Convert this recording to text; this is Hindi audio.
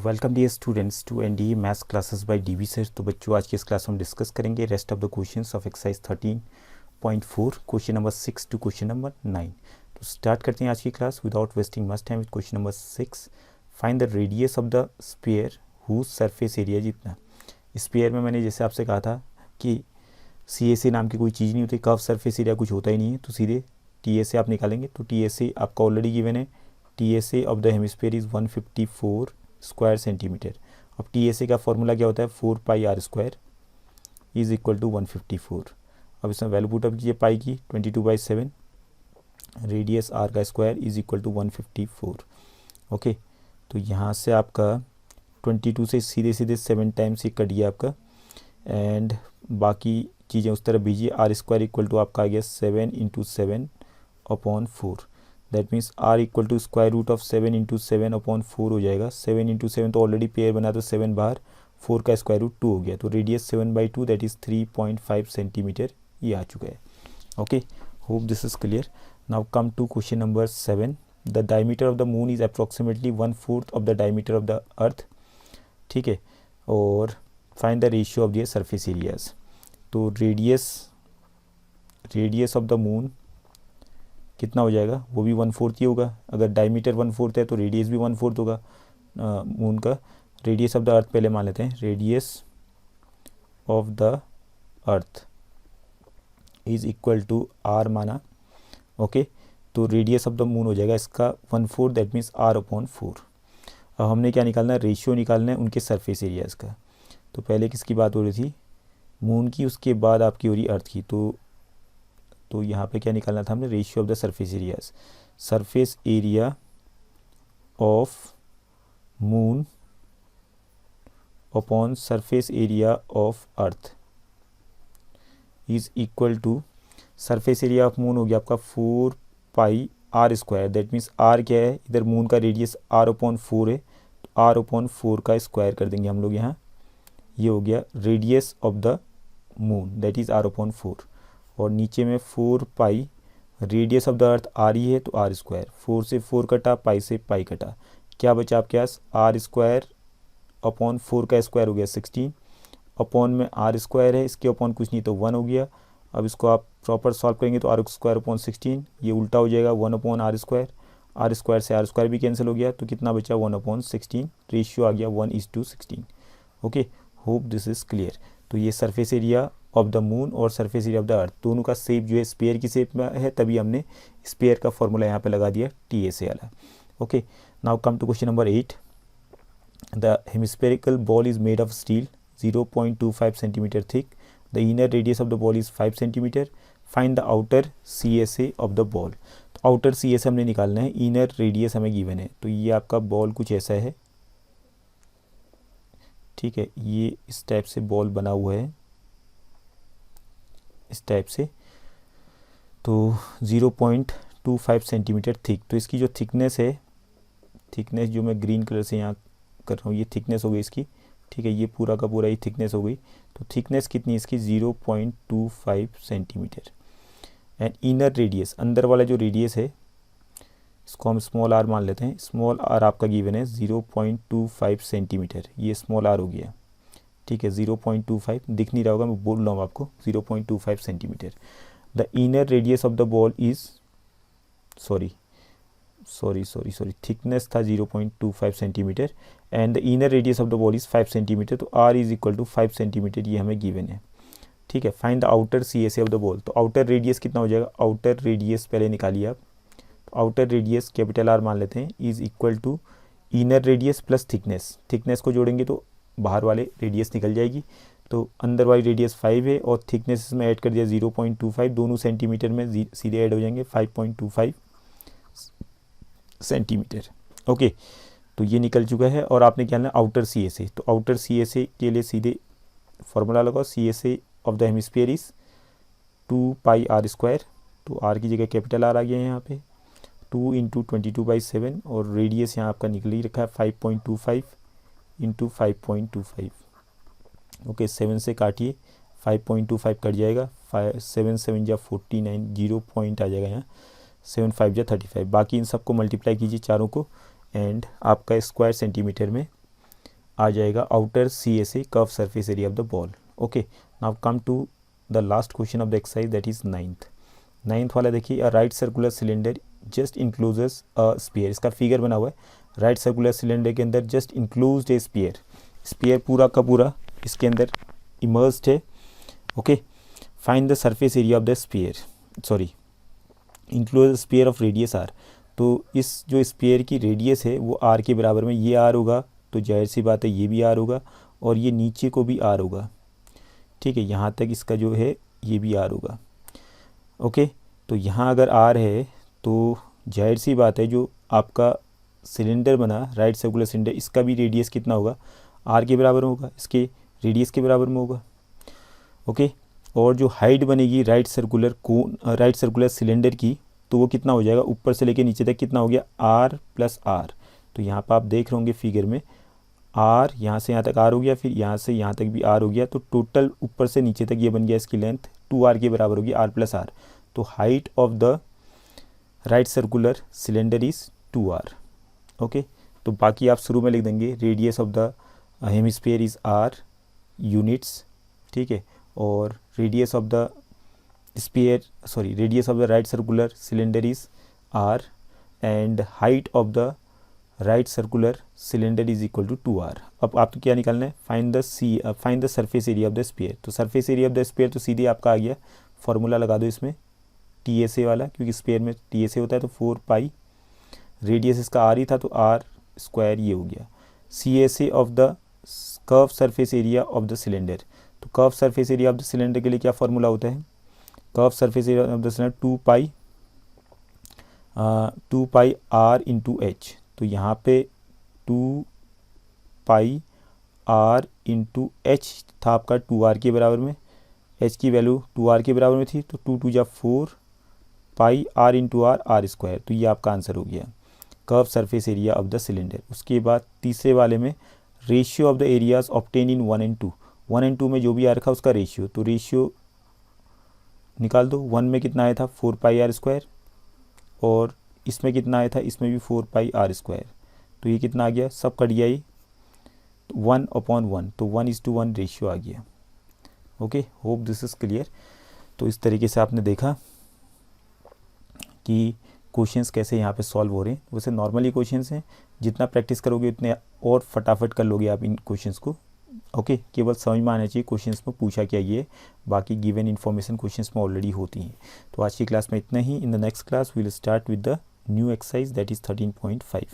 Welcome dear students to NDA maths classes by DV sir. तो बच्चों आज की इस क्लास में हम डिस्कस करेंगे rest of the questions of exercise 13.4 question number 6 to question number 9। तो स्टार्ट करते हैं आज की class without wasting much time with question number 6। Find the radius of the sphere whose surface area जितना। स्फीयर में मैंने जैसे आपसे कहा था कि CSA नाम की कोई चीज़ नहीं होती, कर्व सरफेस एरिया कुछ होता ही नहीं है, तो सीधे TSA आप निकालेंगे। तो TSA आपका ऑलरेडी गिवन है, TSA of the hemisphere is 154 square centimeter. अब TSA का फॉर्मूला क्या होता है, 4 pi are square is equal to 154। अब इसमें वैल्यू पुट अप कीजिए, पाई की 22/7, रेडियस आर का square is equal to 154। Okay, तो यहाँ से आपका 22 से सीधे सीधे 7 टाइम्स ही कट गया आपका, एंड बाकी चीज़ें उस तरफ भेजिए। आर स्क्वायर इक्वल टू आपका आ गया 7 × 7/4। That means r equal to square root of 7 × 7/4 हो जाएगा। 7 × 7 तो ऑलरेडी पेयर बना, तो 7 बाहर, 4 का स्क्वायर रूट 2 हो गया। तो रेडियस 7/2 दैट इज़ 3.5 सेंटीमीटर ये आ चुका है। Okay, hope this is clear. Now come to question number 7। The diameter of the moon is approximately 1/4 of the diameter of the earth. ठीक है, और find the ratio of the surface areas. तो रेडियस ऑफ द मून कितना हो जाएगा, वो भी 1/4 ही होगा। अगर डायमीटर 1/4 है तो रेडियस भी 1/4 होगा मून का। रेडियस ऑफ द अर्थ पहले मान लेते हैं, radius of the earth is equal to r माना। ओके, तो रेडियस ऑफ द मून हो जाएगा इसका 1/4, दैट मीन्स r/4। अब हमने क्या निकालना है, रेशियो निकालना है उनके सरफेस एरियाज़ का। तो पहले किसकी बात हो रही थी, मून की, उसके बाद आपकी हो रही अर्थ की। तो यहाँ पे क्या निकालना था हमने, ratio of the surface areas. Surface area of moon upon surface area of earth is equal to, surface area of moon हो गया आपका 4 pi are square. That means R क्या है, इधर मून का रेडियस r/4 है, तो r/4 का स्क्वायर कर देंगे हम लोग यहाँ। ये हो गया radius of the moon that is r/4, और नीचे में 4 pi, radius of the earth R ही है तो आर स्क्वायर, 4 से 4 कटा, पाई से पाई कटा, क्या बचा आपके पास, r/4 का स्क्वायर हो गया 16, अपॉन में आर स्क्वायर है, इसके अपॉन कुछ नहीं तो 1 हो गया। अब इसको आप प्रॉपर सॉल्व करेंगे तो r²/16, ये उल्टा हो जाएगा 1/r², आर स्क्वायर से आर स्क्वायर भी कैंसिल हो गया, तो कितना बचा 1/16, रेशियो आ गया 1:16। Okay, hope this is clear. तो ये surface area of the moon और surface area of the earth दोनों का शेप जो है स्पेयर की शेप में है, तभी हमने स्पेयर का फॉर्मूला यहाँ पे लगा दिया TSA वाला। Okay, now come to question number 8। The hemispherical ball is made of steel 0.25 centimetre thick. The inner radius of the ball is 5 centimetre. Find the outer CSA of the ball. तो आउटर CSA हमने निकालना है, इनर रेडियस हमें गिवन है। तो ये आपका बॉल कुछ ऐसा है, ठीक है, ये इस टाइप से बॉल बना हुआ है, इस टाइप से। तो 0.25 सेंटीमीटर थिक। तो इसकी जो थिकनेस है, थिकनेस जो मैं ग्रीन कलर से यहाँ कर रहा हूँ, ये थिकनेस हो गई इसकी। ठीक है, ये पूरा का पूरा ही थिकनेस हो गई। तो थिकनेस कितनी इसकी, 0.25 सेंटीमीटर। एंड इनर रेडियस, अंदर वाला जो रेडियस है, इसको हम स्मॉल आर मान लेते हैं। स्मॉल आर आपका गिवन है 0.25 सेंटीमीटर, ये स्मॉल आर हो गया। ठीक है, 0.25 दिख नहीं रहा होगा, मैं बोल रहा हूँ आपको, 0.25 centimeter. The inner radius of the ball is, sorry, thickness था 0.25 centimeter, and the inner radius of the ball is 5 centimeter. तो R is equal to 5 centimeter, ये हमें गिवन है। ठीक है, find the outer CSA of the ball. तो आउटर रेडियस कितना हो जाएगा, आउटर रेडियस पहले निकालिए आप। तो आउटर रेडियस कैपिटल आर मान लेते हैं, is equal to inner radius plus thickness. Thickness को जोड़ेंगे तो बाहर वाले रेडियस निकल जाएगी, तो अंदर वाली रेडियस 5 है, और थिकनेस में ऐड कर दिया 0.25, दोनों सेंटीमीटर में सीधे ऐड हो जाएंगे, 5.25 सेंटीमीटर। ओके, तो ये निकल चुका है। और आपने क्या लेना, आउटर CSA। तो आउटर CSA के लिए सीधे फॉर्मूला लगाओ, CSA of the hemisphere is 2 pi are square. तो आर की जगह कैपिटल आर आ गया है यहाँ पे, 2 × 22/7, और रेडियस यहाँ आपका निकल ही रखा है 5.25 × 5.25। ओके, 7 से काटिए, 5.25 कट जाएगा, 7 7 या 49, 0 पॉइंट आ जाएगा यहाँ, 7 5 या 35। बाकी इन सबको मल्टीप्लाई कीजिए चारों को, एंड आपका स्क्वायर सेंटीमीटर में आ जाएगा outer CSA curve surface area of the ball. Okay, now come to the last question of the exercise that is ninth वाला देखिए, a right circular cylinder just encloses a sphere. इसका फिगर बना हुआ है, राइट सर्कुलर सिलेंडर के अंदर just enclosed a sphere, sphere पूरा का पूरा इसके अंदर इमर्स्ड है। Okay, find the surface area of the sphere, sorry enclose sphere of radius are. तो इस जो स्पीयर की रेडियस है वो आर के बराबर में, ये आर होगा तो जाहिर सी बात है ये भी आर होगा और ये नीचे को भी आर होगा। ठीक है, यहाँ तक इसका जो है ये भी आर होगा। ओके, तो यहाँ अगर आर है तो जाहिर सी बात है जो आपका सिलेंडर बना राइट सर्कुलर सिलेंडर, इसका भी रेडियस कितना होगा, आर के बराबर होगा, इसके रेडियस के बराबर में होगा। ओके, और जो हाइट बनेगी राइट सर्कुलर सिलेंडर की, तो वो कितना हो जाएगा, ऊपर से लेके नीचे तक कितना हो गया, आर प्लस आर। तो यहाँ पर आप देख रहे होंगे फिगर में, आर यहाँ से यहाँ तक आर हो गया, फिर यहाँ से यहाँ तक भी आर हो गया, तो टोटल ऊपर से नीचे तक ये बन गया इसकी लेंथ 2r के बराबर होगी, आर प्लस आर। तो height of the right circular cylinder is 2r। Okay, तो बाकी आप शुरू में लिख देंगे radius of the hemisphere is R units. ठीक है, और radius of the right circular cylinder is R and height of the right circular cylinder is equal to 2r। अब आपको क्या निकालना है, find the surface area of the sphere. तो surface area of the sphere तो सीधे आपका आ गया, फॉर्मूला लगा दो इसमें TSA वाला, क्योंकि स्फीयर में TSA होता है, तो 4 पाई, रेडियस इसका r ही था तो r स्क्वायर ये हो गया, CSA of the curve surface area of the cylinder. तो curve surface area of the cylinder के लिए क्या फॉर्मूला होता है, curve surface area of the cylinder 2 pi r into h। तो यहाँ पे 2 पाई r इंटू एच था आपका 2r के बराबर में, h की वैल्यू 2r के बराबर में थी, तो 2 2 जा 4 पाई r इंटू आर स्क्वायर। तो ये आपका आंसर हो गया curve surface area of the cylinder. उसके बाद तीसरे वाले में ratio of the areas obtain in 1 and 2। 1 and 2 में जो भी आ रखा उसका रेशियो, तो रेशियो निकाल दो। 1 में कितना आया था 4 पाई r स्क्वायर, और इसमें कितना आया था, इसमें भी 4 पाई r स्क्वायर। तो ये कितना आ गया, सब कट गया, 1/1, तो 1:1 रेशियो आ गया। Okay, hope this is clear. तो इस तरीके से आपने देखा कि क्वेश्चंस कैसे यहाँ पे सॉल्व हो रहे हैं। वैसे नॉर्मली क्वेश्चंस हैं, जितना प्रैक्टिस करोगे उतने और फटाफट कर लोगे आप इन क्वेश्चंस को। ओके, केवल समझ में आना चाहिए क्वेश्चंस में पूछा क्या ये, बाकी गिवन इन्फॉर्मेशन क्वेश्चंस में ऑलरेडी होती हैं। तो आज की क्लास में इतना ही। In the next class we will start with the new exercise that is 13.5।